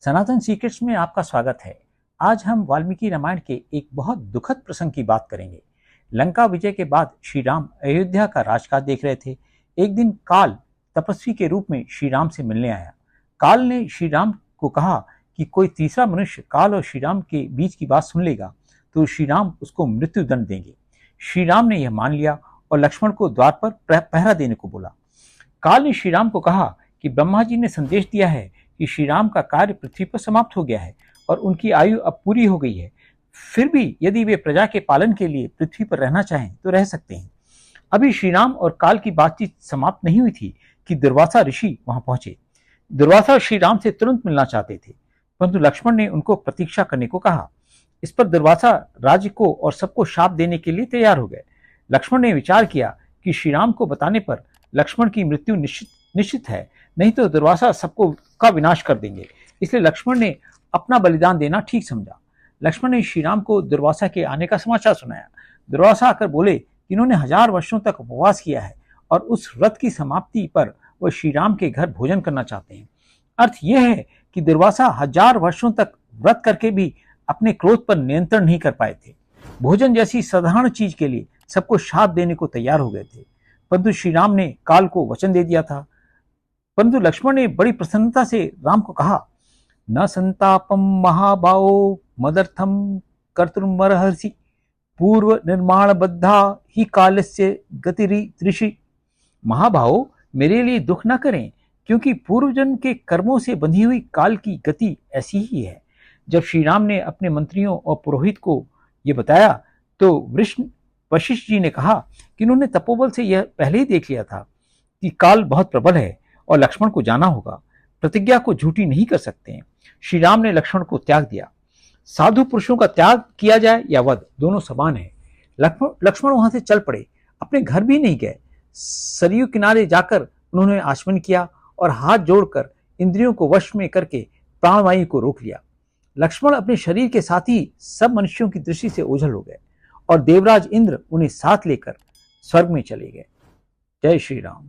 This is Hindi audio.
सनातन सीक्रेट्स में आपका स्वागत है। आज हम वाल्मीकि रामायण के एक बहुत दुखद प्रसंग की बात करेंगे। लंका विजय के बाद श्री राम अयोध्या का राजकाज देख रहे थे। एक दिन काल तपस्वी के रूप में श्री राम से मिलने आया। काल ने श्री राम को कहा कि कोई तीसरा मनुष्य काल और श्री राम के बीच की बात सुन लेगा तो श्री राम उसको मृत्यु दंड देंगे। श्री राम ने यह मान लिया और लक्ष्मण को द्वार पर पहरा देने को बोला। काल ने श्री राम को कहा कि ब्रह्मा जी ने संदेश दिया है कि श्री राम का कार्य पृथ्वी पर समाप्त हो गया है और उनकी आयु अब पूरी हो गई है। फिर भी यदि वे प्रजा के पालन के लिए पृथ्वी पर रहना चाहें तो रह सकते हैं। अभी श्री राम और काल की बातचीत समाप्त नहीं हुई थी कि दुर्वासा ऋषि वहां पहुंचे। दुर्वासा श्री राम से तुरंत मिलना चाहते थे, परंतु लक्ष्मण ने उनको प्रतीक्षा करने को कहा। इस पर दुर्वासा राज्य को और सबको शाप देने के लिए तैयार हो गए। लक्ष्मण ने विचार किया कि श्री राम को बताने पर लक्ष्मण की मृत्यु निश्चित है, नहीं तो दुर्वासा सबको का विनाश कर देंगे। इसलिए लक्ष्मण ने अपना बलिदान देना ठीक समझा। लक्ष्मण ने श्री राम को दुर्वासा के आने का समाचार सुनाया। दुर्वासा आकर बोले कि इन्होंने 1000 वर्षों तक उपवास किया है और उस व्रत की समाप्ति पर वह श्री राम के घर भोजन करना चाहते हैं। अर्थ यह है कि दुर्वासा 1000 वर्षों तक व्रत करके भी अपने क्रोध पर नियंत्रण नहीं कर पाए थे। भोजन जैसी साधारण चीज के लिए सबको शाप देने को तैयार हो गए थे, परंतु श्री राम ने काल को वचन दे दिया था। परंतु लक्ष्मण ने बड़ी प्रसन्नता से राम को कहा, न संतापम महाबाओ मदर्थम कर्तुमर्हसि पूर्व निर्माण बद्धा ही कालस्य गतिरि त्रिषि। महाभाव, मेरे लिए दुख न करें, क्योंकि पूर्वजन्म के कर्मों से बंधी हुई काल की गति ऐसी ही है। जब श्री राम ने अपने मंत्रियों और पुरोहित को यह बताया तो वशिष्ठ जी ने कहा कि उन्होंने तपोबल से यह पहले ही देख लिया था कि काल बहुत प्रबल है और लक्ष्मण को जाना होगा। प्रतिज्ञा को झूठी नहीं कर सकते हैं। श्री राम ने लक्ष्मण को त्याग दिया। साधु पुरुषों का त्याग किया जाए या वध, दोनों समान है। लक्ष्मण वहां से चल पड़े, अपने घर भी नहीं गए। सरयू किनारे जाकर उन्होंने आचमन किया और हाथ जोड़कर इंद्रियों को वश में करके प्राणवायु को रोक लिया। लक्ष्मण अपने शरीर के साथ ही सब मनुष्यों की दृष्टि से ओझल हो गए और देवराज इंद्र उन्हें साथ लेकर स्वर्ग में चले गए। जय श्री राम।